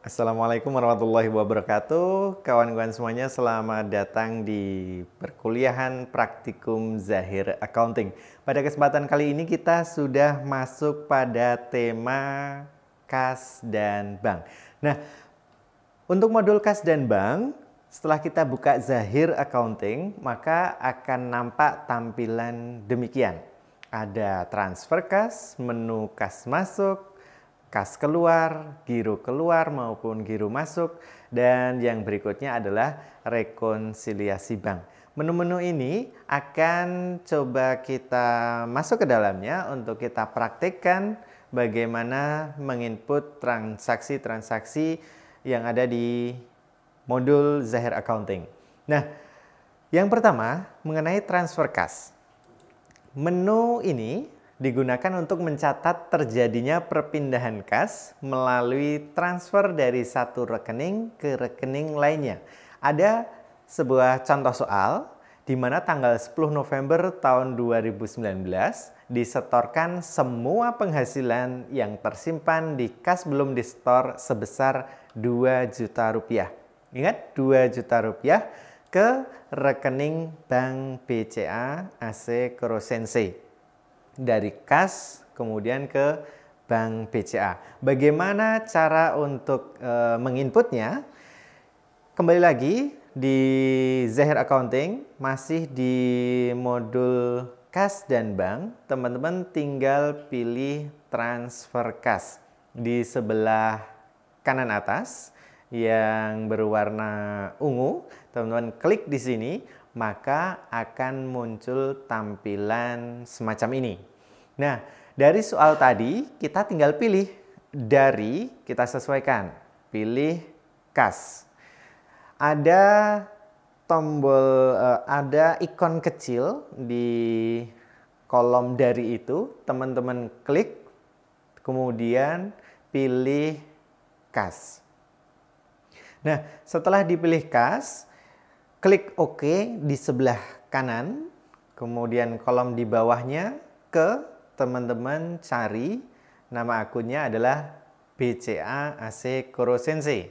Assalamualaikum warahmatullahi wabarakatuh. Kawan-kawan semuanya, selamat datang di perkuliahan praktikum Zahir Accounting. Pada kesempatan kali ini kita sudah masuk pada tema kas dan bank. Nah, untuk modul kas dan bank, setelah kita buka Zahir Accounting, maka akan nampak tampilan demikian. Ada transfer kas, menu kas masuk, kas keluar, giro keluar maupun giro masuk, dan yang berikutnya adalah rekonsiliasi bank. Menu-menu ini akan coba kita masuk ke dalamnya untuk kita praktekkan bagaimana menginput transaksi-transaksi yang ada di modul Zahir Accounting. Nah, yang pertama mengenai transfer kas. Menu ini digunakan untuk mencatat terjadinya perpindahan kas melalui transfer dari satu rekening ke rekening lainnya. Ada sebuah contoh soal di mana tanggal 10 November tahun 2019 disetorkan semua penghasilan yang tersimpan di kas belum disetor sebesar 2 juta rupiah. Ingat, 2 juta rupiah ke rekening Bank BCA AC Krosense. Dari kas kemudian ke Bank BCA. Bagaimana cara untuk menginputnya? Kembali lagi di Zahir Accounting, masih di modul kas dan bank, teman-teman tinggal pilih transfer kas di sebelah kanan atas yang berwarna ungu. Teman-teman klik di sini, maka akan muncul tampilan semacam ini. Nah, dari soal tadi kita tinggal pilih dari, kita sesuaikan, pilih kas. Ada tombol, ada ikon kecil di kolom dari itu, teman-teman klik, kemudian pilih kas. Nah, setelah dipilih kas, klik OK di sebelah kanan, kemudian kolom di bawahnya ke teman-teman cari nama akunnya adalah BCA AC Krosense.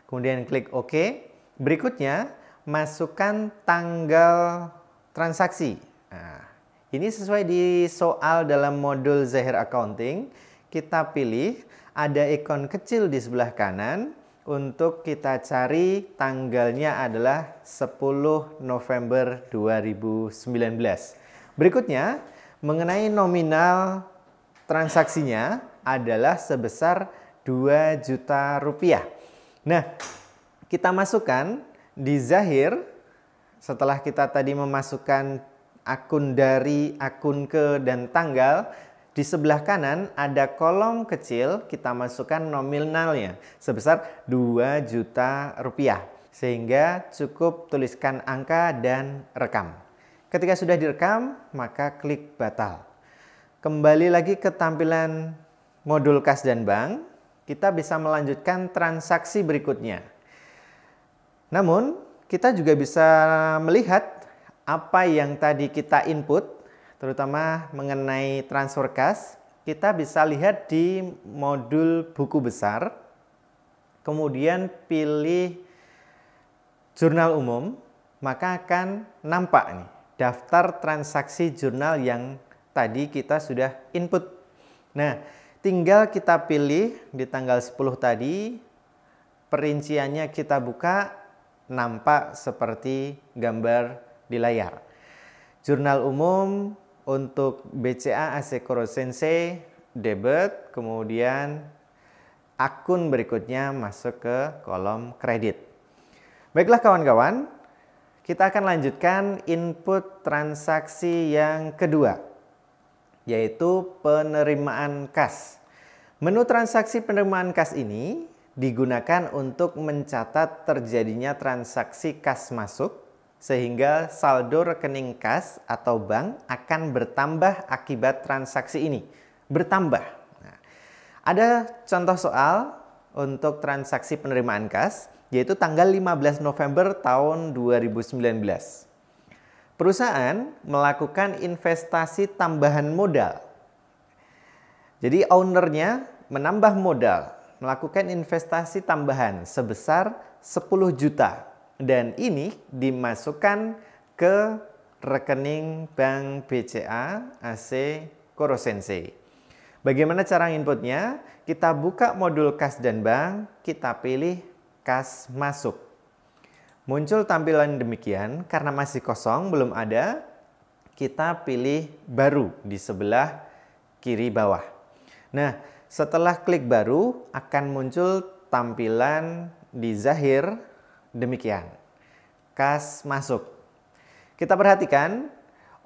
Kemudian klik OK. Berikutnya, masukkan tanggal transaksi. Nah, ini sesuai di soal dalam modul Zahir Accounting. Kita pilih, ada ikon kecil di sebelah kanan. Untuk kita cari tanggalnya adalah 10 November 2019. Berikutnya, mengenai nominal transaksinya adalah sebesar 2 juta rupiah. Nah, kita masukkan di Zahir, setelah kita tadi memasukkan akun dari, akun ke, dan tanggal, di sebelah kanan ada kolom kecil, kita masukkan nominalnya sebesar 2 juta rupiah. Sehingga cukup tuliskan angka dan rekam. Ketika sudah direkam, maka klik batal. Kembali lagi ke tampilan modul kas dan bank, kita bisa melanjutkan transaksi berikutnya. Namun, kita juga bisa melihat apa yang tadi kita input, terutama mengenai transfer kas, kita bisa lihat di modul buku besar, kemudian pilih jurnal umum, maka akan nampak nih daftar transaksi jurnal yang tadi kita sudah input. Nah, tinggal kita pilih di tanggal 10 tadi, perinciannya kita buka, nampak seperti gambar di layar. Jurnal umum untuk BCA AC Krosense debit, kemudian akun berikutnya masuk ke kolom kredit. Baiklah kawan-kawan, kita akan lanjutkan input transaksi yang kedua, yaitu penerimaan kas. Menu transaksi penerimaan kas ini digunakan untuk mencatat terjadinya transaksi kas masuk, sehingga saldo rekening kas atau bank akan bertambah akibat transaksi ini. Bertambah. Nah, ada contoh soal untuk transaksi penerimaan kas, yaitu tanggal 15 November tahun 2019. Perusahaan melakukan investasi tambahan modal. Jadi ownernya menambah modal. melakukan investasi tambahan sebesar 10 juta dan ini dimasukkan ke rekening Bank BCA AC Korosensei. Bagaimana cara inputnya? Kita buka modul kas dan bank, kita pilih kas masuk. Muncul tampilan demikian karena masih kosong, belum ada. Kita pilih baru di sebelah kiri bawah. Nah, setelah klik baru akan muncul tampilan di Zahir demikian. Kas masuk. Kita perhatikan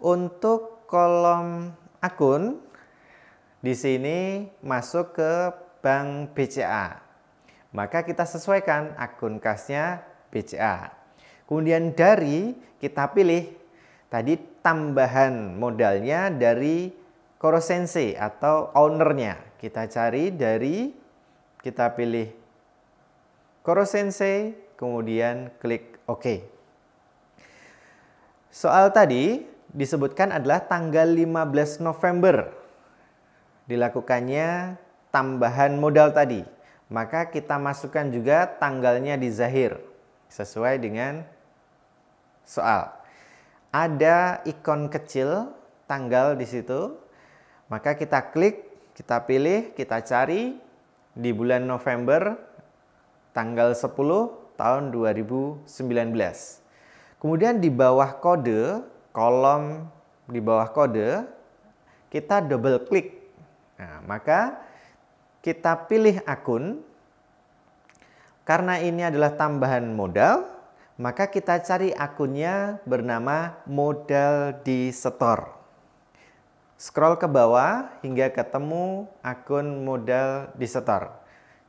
untuk kolom akun di sini masuk ke Bank BCA. Maka kita sesuaikan akun kasnya BCA. Kemudian dari kita pilih tadi tambahan modalnya dari Korosensei atau ownernya. Kita cari dari, kita pilih Korosensei, kemudian klik OK. Soal tadi disebutkan adalah tanggal 15 November dilakukannya tambahan modal tadi. Maka kita masukkan juga tanggalnya di Zahir sesuai dengan soal. Ada ikon kecil tanggal di situ. Maka kita klik, kita pilih, kita cari di bulan November tanggal 10 tahun 2019. Kemudian di bawah kode, kolom di bawah kode, kita double klik. Nah, maka kita pilih akun. Karena ini adalah tambahan modal, maka kita cari akunnya bernama Modal di Setor. Scroll ke bawah hingga ketemu akun Modal di Setor.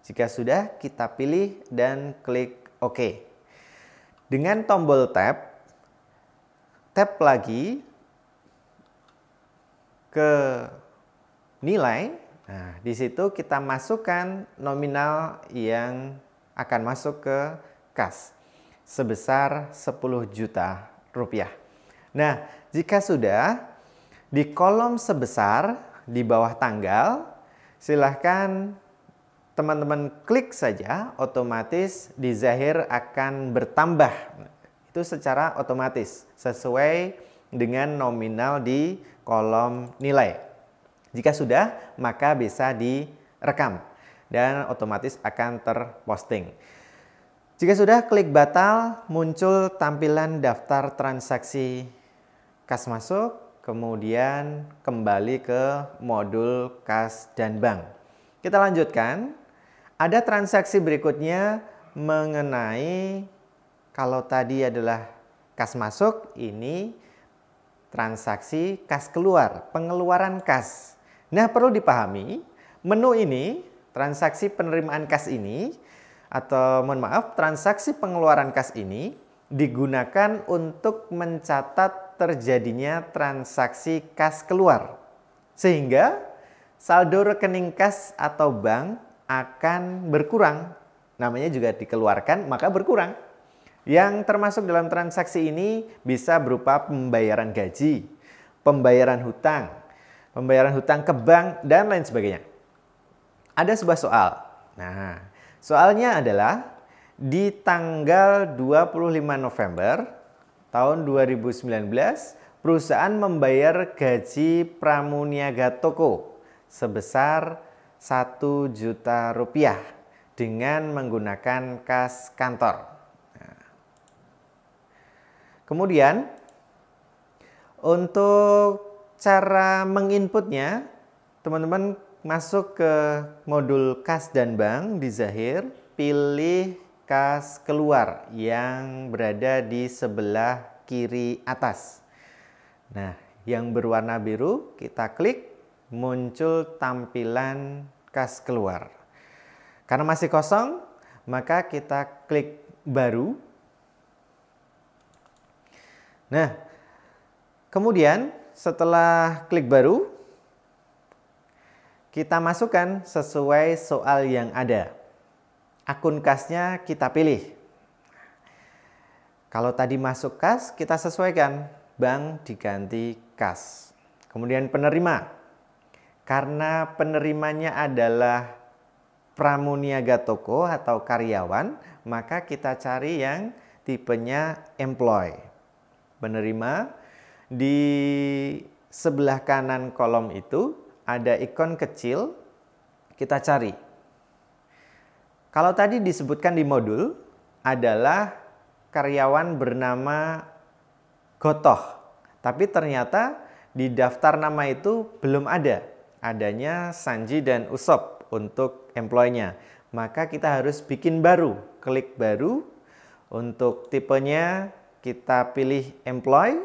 Jika sudah, kita pilih dan klik OK. Dengan tombol tab lagi ke nilai. Nah, di situ kita masukkan nominal yang akan masuk ke kas sebesar 10 juta rupiah. Nah, jika sudah, di kolom sebesar di bawah tanggal, silahkan teman-teman klik saja, otomatis di Zahir akan bertambah. Itu secara otomatis sesuai dengan nominal di kolom nilai. Jika sudah, maka bisa direkam dan otomatis akan terposting. Jika sudah, klik batal, muncul tampilan daftar transaksi kas masuk. Kemudian kembali ke modul kas dan bank. Kita lanjutkan. Ada transaksi berikutnya mengenai kalau tadi adalah kas masuk, ini transaksi kas keluar, pengeluaran kas. Nah, perlu dipahami, menu ini, transaksi penerimaan kas ini, atau mohon maaf, transaksi pengeluaran kas ini digunakan untuk mencatat terjadinya transaksi kas keluar. Sehingga saldo rekening kas atau bank akan berkurang. Namanya juga dikeluarkan, maka berkurang. Yang termasuk dalam transaksi ini bisa berupa pembayaran gaji, pembayaran hutang ke bank, dan lain sebagainya. Ada sebuah soal. Nah, soalnya adalah di tanggal 25 November tahun 2019, perusahaan membayar gaji pramuniaga toko sebesar 1 juta rupiah dengan menggunakan kas kantor. Nah, kemudian untuk cara menginputnya, teman-teman masuk ke modul kas dan bank di Zahir, pilih kas keluar yang berada di sebelah kiri atas. Nah, yang berwarna biru kita klik, muncul tampilan kas keluar. Karena masih kosong, maka kita klik baru. Nah, kemudian setelah klik baru, kita masukkan sesuai soal yang ada. Akun kasnya kita pilih. Kalau tadi masuk kas, kita sesuaikan. Bank diganti kas. Kemudian penerima. Karena penerimanya adalah pramuniaga toko atau karyawan, maka kita cari yang tipenya employee. Penerima, di sebelah kanan kolom itu ada ikon kecil, kita cari. Kalau tadi disebutkan di modul adalah karyawan bernama Gotoh, tapi ternyata di daftar nama itu belum ada. Adanya Sanji dan Usop untuk employee-nya. Maka kita harus bikin baru, klik baru. Untuk tipenya kita pilih employee,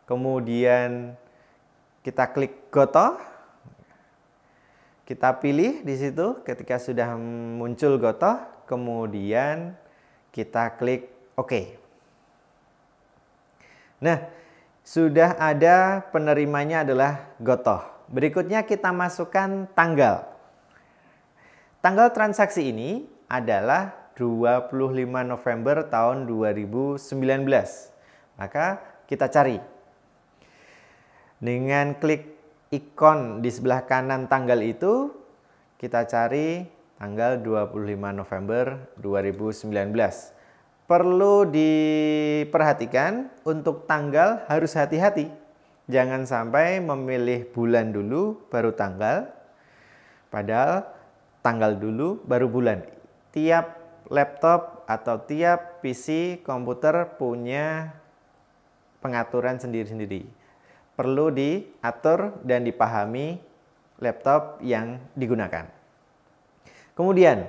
kemudian kita klik Gotoh. Kita pilih di situ ketika sudah muncul Gotoh, kemudian kita klik OK. Nah, sudah ada penerimanya adalah Gotoh. Berikutnya kita masukkan tanggal. Tanggal transaksi ini adalah 25 November tahun 2019. Maka kita cari. Dengan klik ikon di sebelah kanan tanggal itu, kita cari tanggal 25 November 2019. Perlu diperhatikan untuk tanggal harus hati-hati. Jangan sampai memilih bulan dulu baru tanggal. Padahal tanggal dulu baru bulan. Tiap laptop atau tiap PC komputer punya pengaturan sendiri-sendiri. Perlu diatur dan dipahami laptop yang digunakan. Kemudian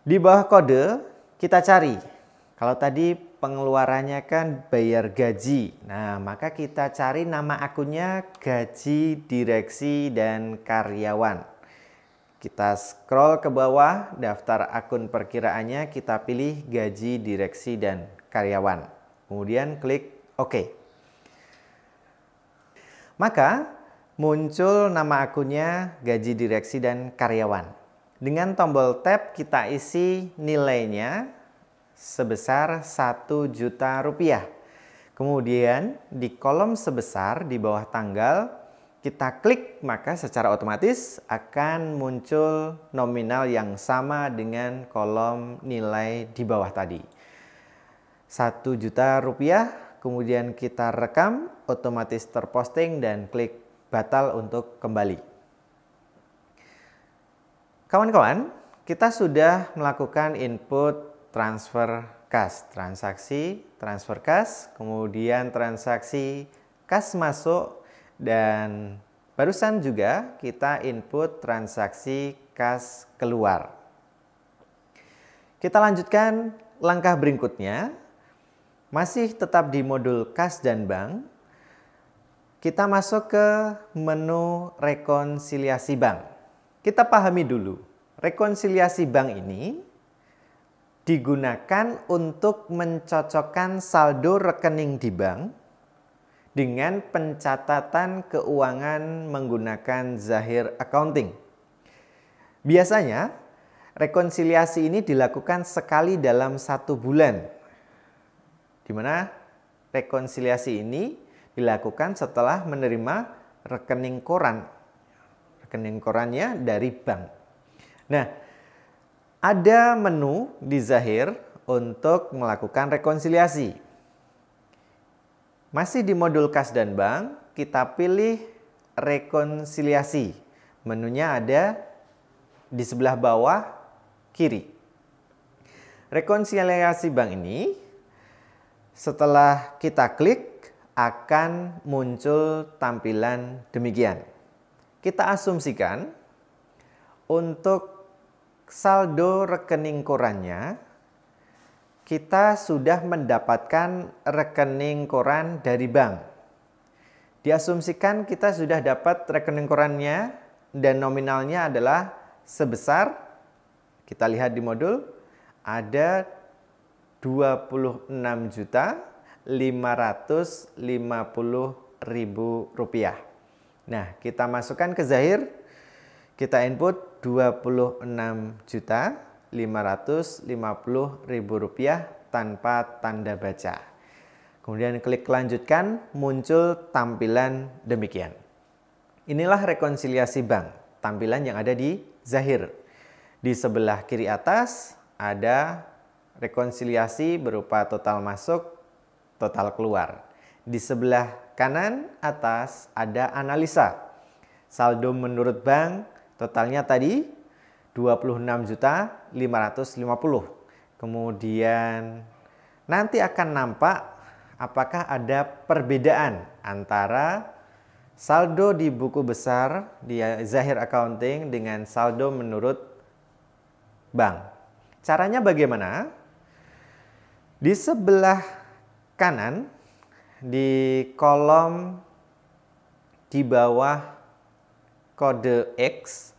di bawah kode kita cari. Kalau tadi pengeluarannya kan bayar gaji. Nah, maka kita cari nama akunnya gaji direksi dan karyawan. Kita scroll ke bawah, daftar akun perkiraannya, kita pilih gaji direksi dan karyawan. Kemudian klik OK. Maka muncul nama akunnya gaji direksi dan karyawan. Dengan tombol tab kita isi nilainya sebesar Rp1.000.000. Kemudian di kolom sebesar di bawah tanggal kita klik, maka secara otomatis akan muncul nominal yang sama dengan kolom nilai di bawah tadi. Rp1.000.000, kemudian kita rekam, otomatis terposting dan klik batal untuk kembali. Kawan-kawan, kita sudah melakukan input transfer kas, transaksi transfer kas, kemudian transaksi kas masuk, dan barusan juga kita input transaksi kas keluar. Kita lanjutkan langkah berikutnya, masih tetap di modul kas dan bank. Kita masuk ke menu rekonsiliasi bank. Kita pahami dulu, rekonsiliasi bank ini digunakan untuk mencocokkan saldo rekening di bank dengan pencatatan keuangan menggunakan Zahir Accounting. Biasanya, rekonsiliasi ini dilakukan sekali dalam 1 bulan, di mana rekonsiliasi ini dilakukan setelah menerima rekening korannya dari bank. Nah, ada menu di Zahir untuk melakukan rekonsiliasi. Masih di modul kas dan bank, kita pilih rekonsiliasi. Menunya ada di sebelah bawah kiri. Rekonsiliasi bank ini setelah kita klik akan muncul tampilan demikian. Kita asumsikan untuk saldo rekening korannya, kita sudah mendapatkan rekening koran dari bank. Diasumsikan kita sudah dapat rekening korannya dan nominalnya adalah sebesar, kita lihat di modul, ada Rp26.550.000. Nah, kita masukkan ke Zahir, kita input Rp26.550.000 tanpa tanda baca. Kemudian klik lanjutkan, muncul tampilan demikian. Inilah rekonsiliasi bank, tampilan yang ada di zahir. Di sebelah kiri atas ada rekonsiliasi berupa total masuk, total keluar. Di sebelah kanan atas ada analisa. Saldo menurut bank totalnya tadi 26.550.000. Kemudian nanti akan nampak apakah ada perbedaan antara saldo di buku besar di Zahir Accounting dengan saldo menurut bank. Caranya bagaimana? Di sebelah kanan di kolom di bawah kode X,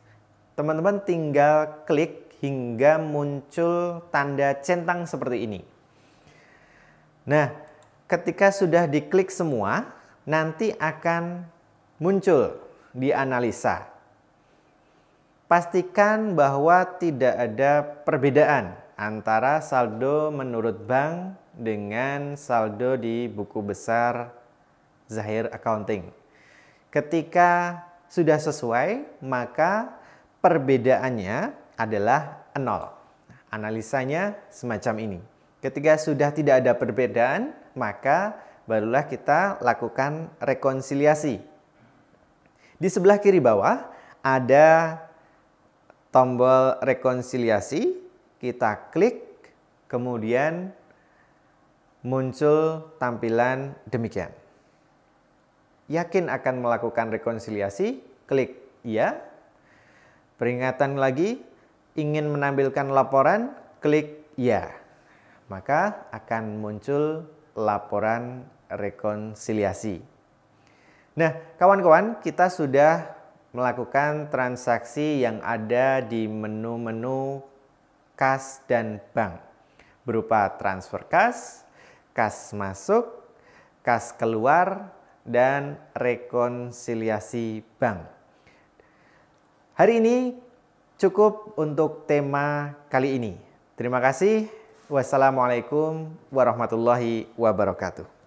teman-teman tinggal klik hingga muncul tanda centang seperti ini. Nah, ketika sudah diklik semua, nanti akan muncul di analisa. Pastikan bahwa tidak ada perbedaan antara saldo menurut bank dengan saldo di buku besar Zahir Accounting. Ketika sudah sesuai, maka perbedaannya adalah 0. Analisanya semacam ini. Ketika sudah tidak ada perbedaan, maka barulah kita lakukan rekonsiliasi. Di sebelah kiri bawah ada tombol rekonsiliasi, kita klik, kemudian muncul tampilan demikian. Yakin akan melakukan rekonsiliasi, klik ya. Peringatan lagi, ingin menampilkan laporan, klik ya. Maka akan muncul laporan rekonsiliasi. Nah, kawan-kawan, kita sudah melakukan transaksi yang ada di menu-menu kas dan bank berupa transfer kas, kas masuk, kas keluar, dan rekonsiliasi bank. Hari ini cukup untuk tema kali ini. Terima kasih. Wassalamualaikum warahmatullahi wabarakatuh.